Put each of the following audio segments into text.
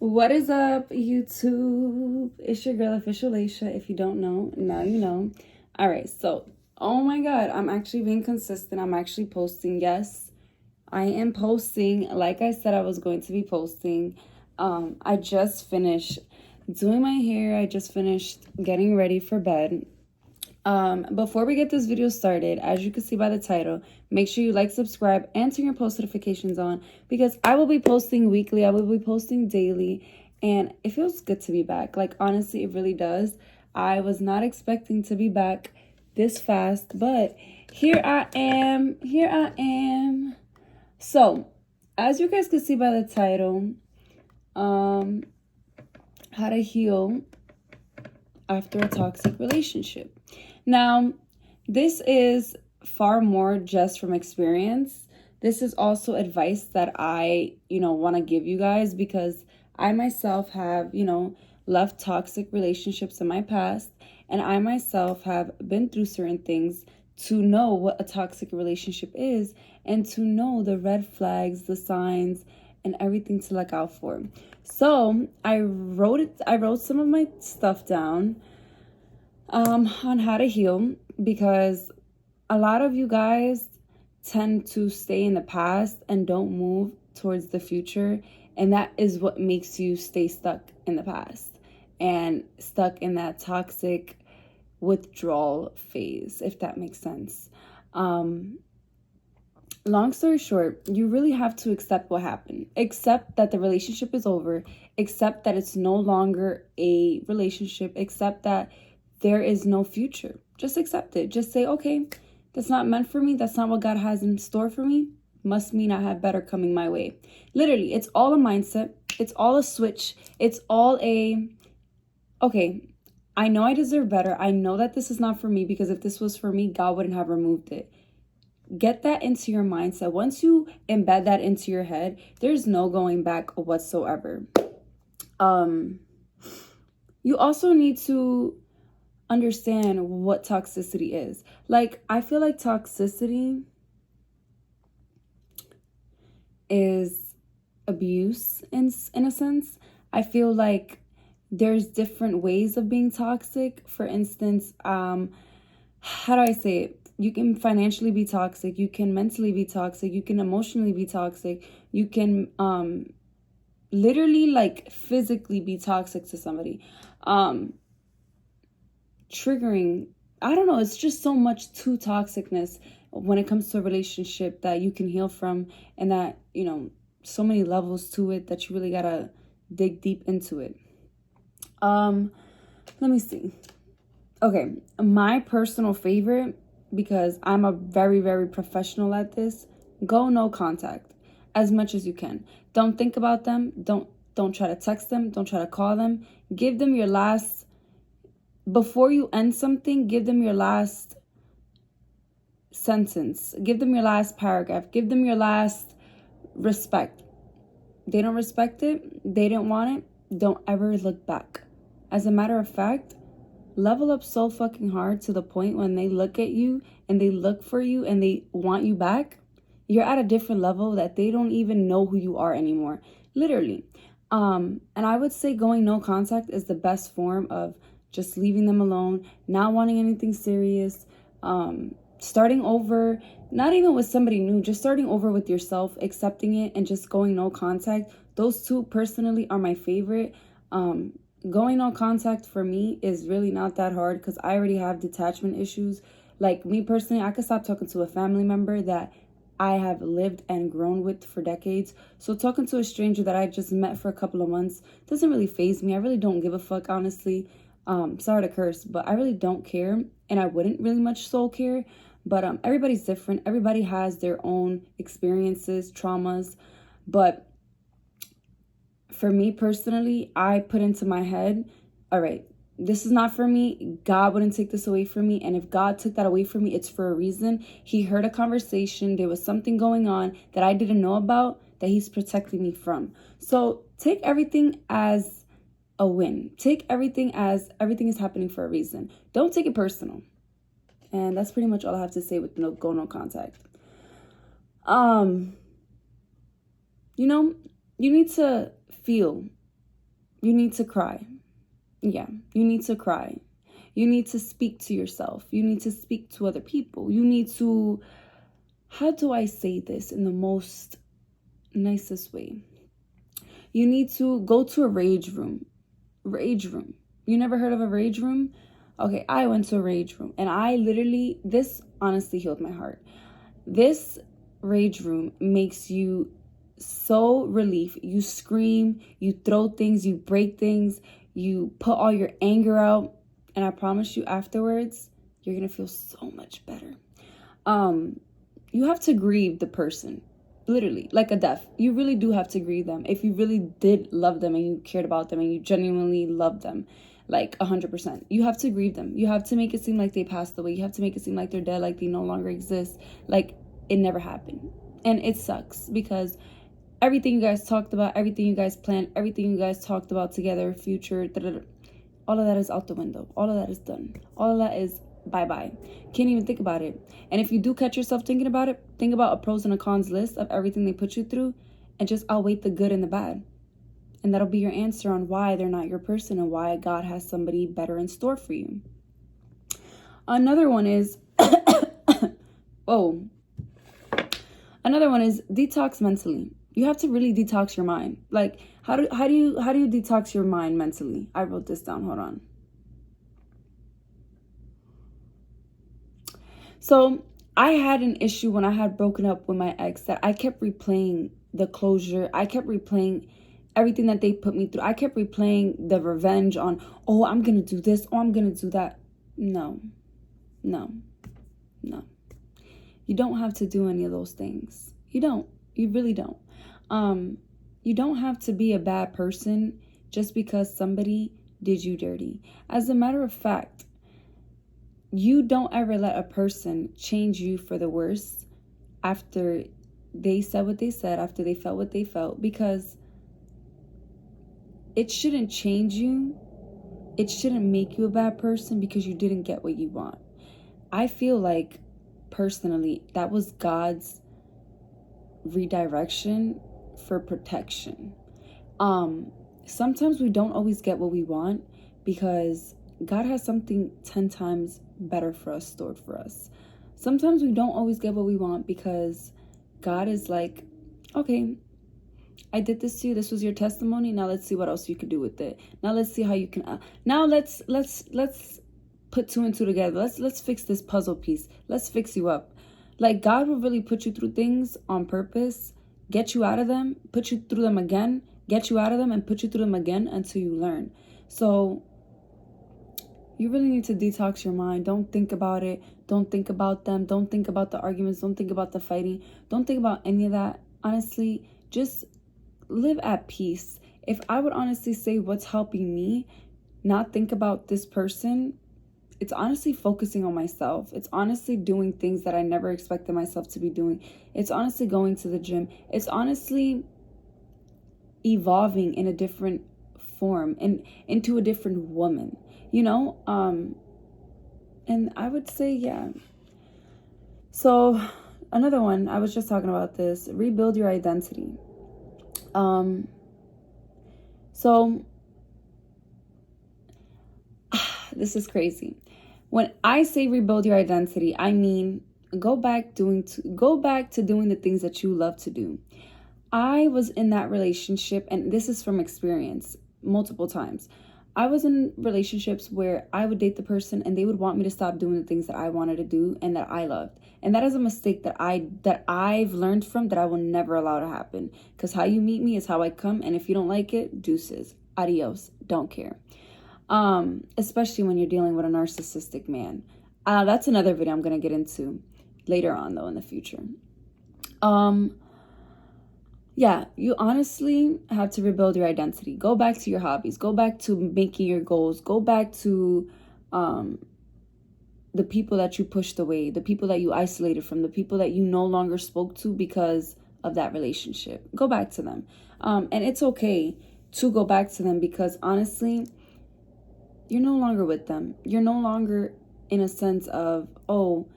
What is up, YouTube? It's your girl, Official Laisha. If you don't know, now you know. All right, so, oh my God, I'm actually being consistent. I'm actually posting. Yes, I am posting. Like I said, I was going to be posting. I just finished doing my hair. I just finished getting ready for bed. Before we get this video started, as you can see by the title, make sure you like, subscribe, and turn your post notifications on because I will be posting weekly. I will be posting daily, and it feels good to be back. Like, honestly, it really does. I was not expecting to be back this fast, but here I am. Here I am. So, as you guys can see by the title, how to heal after a toxic relationship. Now, this is far more just from experience. This is also advice that I, want to give you guys because I myself have, left toxic relationships in my past, and I myself have been through certain things to know what a toxic relationship is and to know the red flags, the signs, and everything to look out for. So I wrote some of my stuff down on how to heal because a lot of you guys tend to stay in the past and don't move towards the future, and that is what makes you stay stuck in the past and stuck in that toxic withdrawal phase, if that makes sense. Long story short, you really have to accept what happened. Accept that the relationship is over. Accept that it's no longer a relationship. Accept that there is no future. Just accept it. Just say, okay, that's not meant for me. That's not what God has in store for me. Must mean I have better coming my way. Literally, it's all a mindset. It's all a switch. It's all okay, I know I deserve better. I know that this is not for me because if this was for me, God wouldn't have removed it. Get that into your mindset. Once you embed that into your head, there's no going back whatsoever. You also need to understand what toxicity is. Like, I feel like toxicity is abuse in a sense. I feel like there's different ways of being toxic. For instance, how do I say it? You can financially be toxic. You can mentally be toxic. You can emotionally be toxic. You can literally, like, physically be toxic to somebody. Triggering. I don't know. It's just so much to toxicness when it comes to a relationship that you can heal from, and that, so many levels to it that you really gotta dig deep into it. Let me see. Okay, my personal favorite, because I'm a very, very professional at this, go no contact as much as you can. Don't think about them. Don't try to text them. Don't try to call them. Give them your last, before you end something, give them your last sentence. Give them your last paragraph. Give them your last respect. They don't respect it. They didn't want it. Don't ever look back. As a matter of fact, level up so fucking hard to the point when they look at you and they look for you and they want you back, you're at a different level that they don't even know who you are anymore. Literally. And I would say going no contact is the best form of just leaving them alone, not wanting anything serious, starting over, not even with somebody new, just starting over with yourself, accepting it, and just going no contact. Those two personally are my favorite. Going no contact for me is really not that hard because I already have detachment issues. Like, me personally, I could stop talking to a family member that I have lived and grown with for decades. So talking to a stranger that I just met for a couple of months doesn't really faze me. I really don't give a fuck, honestly. Sorry to curse, but I really don't care, and I wouldn't really much so care. But everybody's different. Everybody has their own experiences, traumas. But for me personally, I put into my head, all right, this is not for me. God wouldn't take this away from me. And if God took that away from me, it's for a reason. He heard a conversation. There was something going on that I didn't know about that he's protecting me from. So take everything as a win. Take everything as everything is happening for a reason. Don't take it personal. And that's pretty much all I have to say with no contact. You need to feel You need to cry. Yeah, you need to cry. You need to speak to yourself. You need to speak to other people. You need to, how do I say this in the most nicest way? You need to go to a rage room. Rage room. You never heard of a rage room? Okay, I went to a rage room and I literally, this honestly healed my heart. This rage room makes you so relief. You scream, you throw things, you break things, you put all your anger out, and I promise you afterwards, you're gonna feel so much better. You have to grieve the person, literally, like a death. You really do have to grieve them. If you really did love them and you cared about them and you genuinely loved them, like 100%, you have to grieve them. You have to make it seem like they passed away. You have to make it seem like they're dead, like they no longer exist, like it never happened. And it sucks because everything you guys talked about, everything you guys planned, everything you guys talked about together, future, all of that is out the window. All of that is done. All of that is bye-bye. Can't even think about it. And if you do catch yourself thinking about it, think about a pros and a cons list of everything they put you through and just outweigh the good and the bad. And that'll be your answer on why they're not your person and why God has somebody better in store for you. Another one is, oh, another one is detox mentally. You have to really detox your mind. Like, how do you detox your mind mentally? I wrote this down. Hold on. So I had an issue when I had broken up with my ex that I kept replaying the closure. I kept replaying everything that they put me through. I kept replaying the revenge on, oh, I'm going to do this. Oh, I'm going to do that. No. You don't have to do any of those things. You don't. You really don't. You don't have to be a bad person just because somebody did you dirty. As a matter of fact, you don't ever let a person change you for the worse after they said what they said, after they felt what they felt, because it shouldn't change you. It shouldn't make you a bad person because you didn't get what you want. I feel like, personally, that was God's redirection for protection. Sometimes we don't always get what we want because God has something 10 times better for us, stored for us. Sometimes we don't always get what we want because God is like, okay, I did this to you. This was your testimony. Now let's see what else you could do with it. Now let's see how you can. Now let's put two and two together. Let's fix this puzzle piece. Let's fix you up. Like, God will really put you through things on purpose, get you out of them, put you through them again, get you out of them, and put you through them again until you learn. So you really need to detox your mind. Don't think about it. Don't think about them. Don't think about the arguments. Don't think about the fighting. Don't think about any of that. Honestly, just live at peace. If I would honestly say what's helping me not think about this person, it's honestly focusing on myself. It's honestly doing things that I never expected myself to be doing. It's honestly going to the gym. It's honestly evolving in a different form and into a different woman, you know? And I would say, yeah. So another one, I was just talking about this, rebuild your identity. So this is crazy. When I say rebuild your identity, I mean go back to doing the things that you love to do. I was in that relationship, and this is from experience, multiple times. I was in relationships where I would date the person and they would want me to stop doing the things that I wanted to do and that I loved. And that is a mistake that I've learned from, that I will never allow to happen. Because how you meet me is how I come, and if you don't like it, deuces, adios, don't care. Especially when you're dealing with a narcissistic man. That's another video I'm going to get into later on, though, in the future. Yeah, you honestly have to rebuild your identity. Go back to your hobbies. Go back to making your goals. Go back to the people that you pushed away, the people that you isolated from, the people that you no longer spoke to because of that relationship. Go back to them. And it's okay to go back to them because honestly, you're no longer with them. You're no longer in a sense of, oh,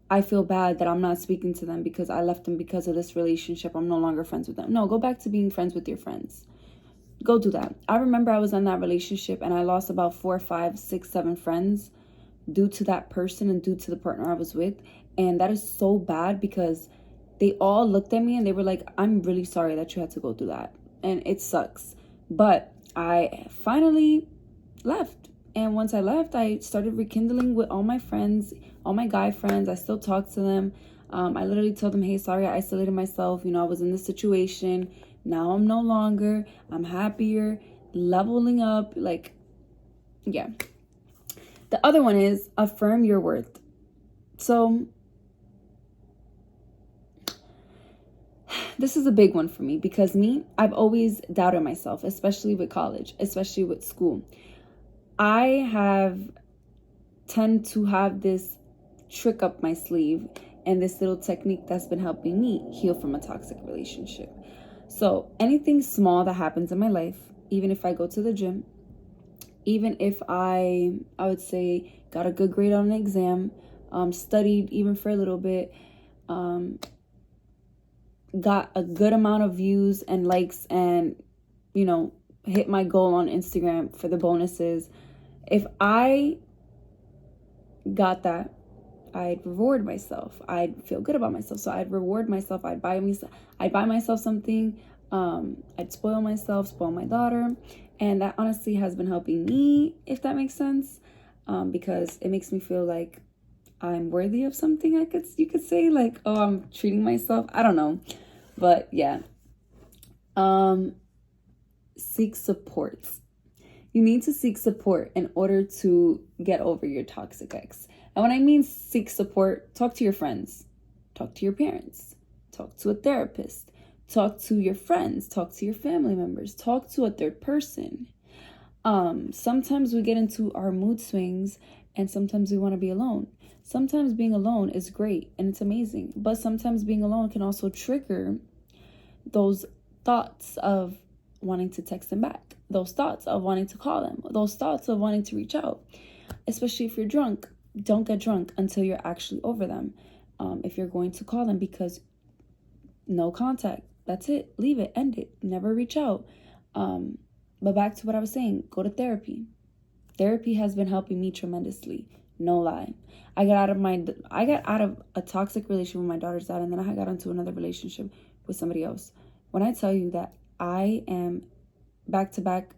I feel bad that I'm not speaking to them because I left them because of this relationship. I'm no longer friends with them. No, go back to being friends with your friends. Go do that. I remember I was in that relationship and I lost about 4, 5, 6, 7 friends due to that person and due to the partner I was with. And that is so bad because they all looked at me and they were like, I'm really sorry that you had to go through that. And it sucks. But I finally left. And once I left, I started rekindling with all my friends, all my guy friends. I still talk to them. I literally told them, hey, sorry, I isolated myself. I was in this situation. Now I'm no longer. I'm happier, leveling up. Like, yeah. The other one is affirm your worth. So this is a big one for me because I've always doubted myself, especially with college, especially with school. I tend to have this trick up my sleeve and this little technique that's been helping me heal from a toxic relationship. So anything small that happens in my life, even if I go to the gym, even if I would say got a good grade on an exam, studied even for a little bit, got a good amount of views and likes and, hit my goal on Instagram for the bonuses. If I got that, I'd reward myself. I'd feel good about myself. So I'd reward myself. I'd buy myself something. I'd spoil myself, spoil my daughter. And that honestly has been helping me, if that makes sense. Because it makes me feel like I'm worthy of something, you could say, like, oh, I'm treating myself. I don't know. But yeah. Seek support. You need to seek support in order to get over your toxic ex. And when I mean seek support, talk to your friends, talk to your parents, talk to a therapist, talk to your friends, talk to your family members, talk to a third person. Sometimes we get into our mood swings and sometimes we want to be alone. Sometimes being alone is great and it's amazing, but sometimes being alone can also trigger those thoughts of wanting to text them back, those thoughts of wanting to call them, those thoughts of wanting to reach out, especially if you're drunk. Don't get drunk until you're actually over them. If you're going to call them, because no contact, that's it, leave it, end it, never reach out. But back to what I was saying, go to therapy. Therapy has been helping me tremendously, no lie. I got out of a toxic relationship with my daughter's dad, and then I got into another relationship with somebody else. When I tell you that I am back to back,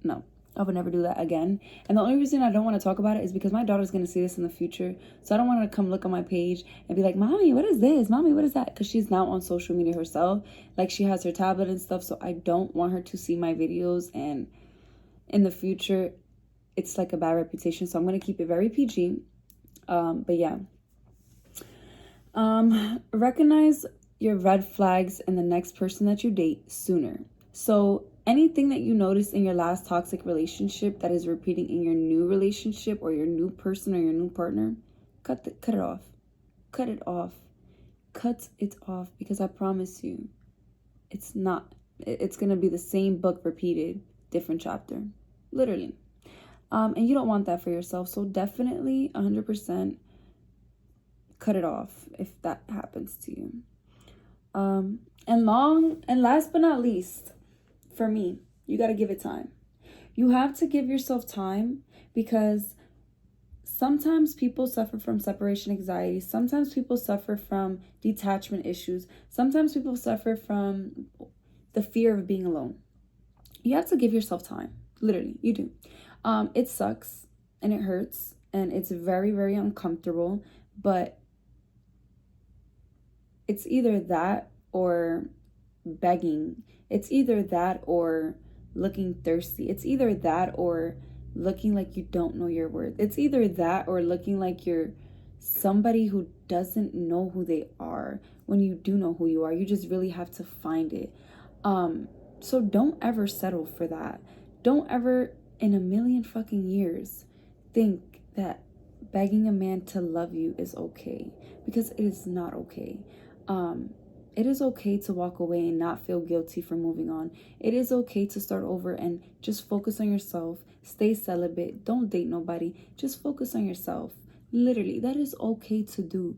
no, I would never do that again. And the only reason I don't want to talk about it is because my daughter's going to see this in the future. So I don't want her to come look on my page and be like, Mommy, what is this? Mommy, what is that? Because she's now on social media herself. Like, she has her tablet and stuff. So I don't want her to see my videos. And in the future, it's like a bad reputation. So I'm going to keep it very PG. But yeah. Recognize your red flags in the next person that you date sooner. So anything that you noticed in your last toxic relationship that is repeating in your new relationship or your new person or your new partner, cut it off. Cut it off. Cut it off, because I promise you, it's going to be the same book repeated, different chapter, literally. And you don't want that for yourself. So definitely 100% cut it off if that happens to you. And last but not least, for me, you got to give it time. You have to give yourself time, because sometimes people suffer from separation anxiety. Sometimes people suffer from detachment issues. Sometimes people suffer from the fear of being alone. You have to give yourself time. Literally, you do. It sucks and it hurts and it's very, very uncomfortable, but it's either that or begging. It's either that or looking thirsty. It's either that or looking like you don't know your worth. It's either that or looking like you're somebody who doesn't know who they are when you do know who you are. You just really have to find it. So don't ever settle for that. Don't ever in a million fucking years think that begging a man to love you is okay, because it is not okay. It is okay to walk away and not feel guilty for moving on. It is okay to start over and just focus on yourself. Stay celibate. Don't date nobody. Just focus on yourself. Literally, that is okay to do.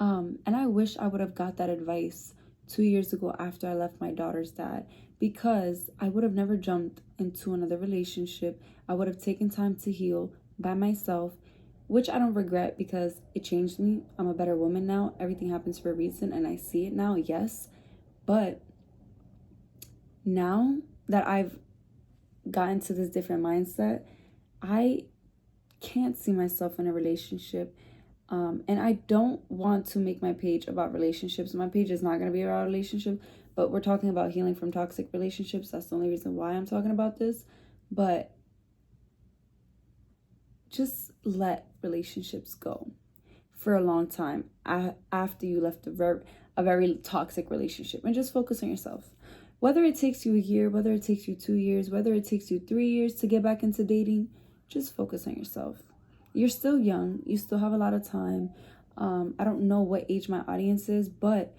And I wish I would have got that advice 2 years ago after I left my daughter's dad, because I would have never jumped into another relationship. I would have taken time to heal by myself, which I don't regret because it changed me. I'm a better woman now. Everything happens for a reason, and I see it now, yes. But now that I've gotten to this different mindset, I can't see myself in a relationship. And I don't want to make my page about relationships. My page is not going to be about relationships, but we're talking about healing from toxic relationships. That's the only reason why I'm talking about this. But just let relationships go for a long time after you left a very toxic relationship, and just focus on yourself. Whether it takes you a year, whether it takes you 2 years, whether it takes you 3 years to get back into dating, just focus on yourself. You're still young. You still have a lot of time. I don't know what age my audience is, but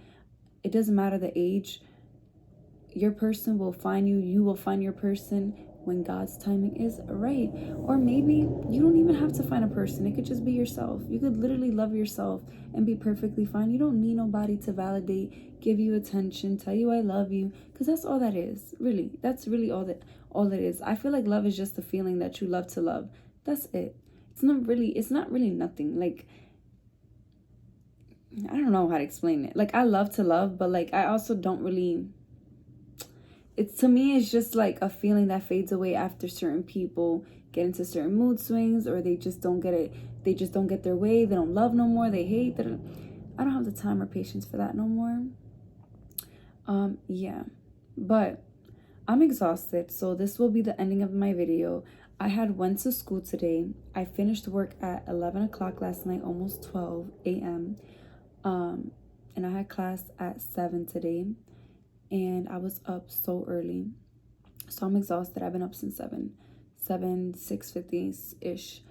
it doesn't matter the age. Your person will find you. You will find your person when God's timing is right. Or maybe you don't even have to find a person. It could just be yourself. You could literally love yourself and be perfectly fine. You don't need nobody to validate, give you attention, tell you I love you, because that's all that is. Really, that's really all it is. I feel like love is just a feeling that you love to love. That's it. It's not really nothing. Like, I don't know how to explain it. Like, I love to love, but like I also don't really, it's, to me, it's just like a feeling that fades away after certain people get into certain mood swings, or they just don't get it. They just don't get their way. They don't love no more. They hate. I don't have the time or patience for that no more. Yeah, but I'm exhausted, so this will be the ending of my video. I went to school today. I finished work at 11 o'clock last night, almost 12 a.m. And I had class at 7 today, and I was up so early. So I'm exhausted. I've been up since 6:50-ish.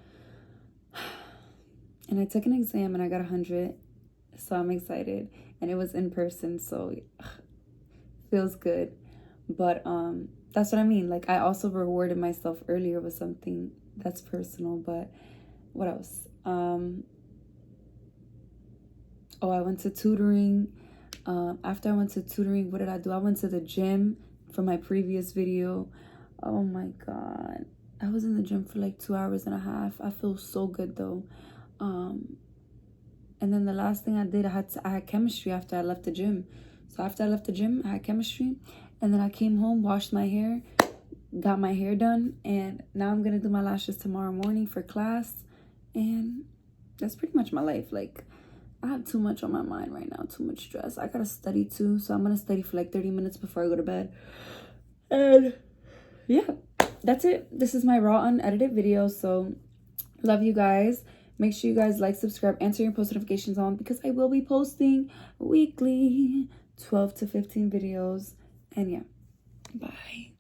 And I took an exam and I got 100, so I'm excited. And it was in person, so feels good. But that's what I mean. Like, I also rewarded myself earlier with something that's personal. But what else? Oh, I went to tutoring. After I went to tutoring, what did I do? I went to the gym for my previous video. Oh my God. I was in the gym for like 2 hours and a half. I feel so good though. And then the last thing I did, I had chemistry after I left the gym. So after I left the gym, I had chemistry. And then I came home, washed my hair, got my hair done. And now I'm going to do my lashes tomorrow morning for class. And that's pretty much my life. Like, I have too much on my mind right now, too much stress. I got to study too. So I'm going to study for like 30 minutes before I go to bed. And yeah, that's it. This is my raw, unedited video. So love you guys. Make sure you guys like, subscribe, and turn your post notifications on, because I will be posting weekly 12 to 15 videos. And yeah, bye.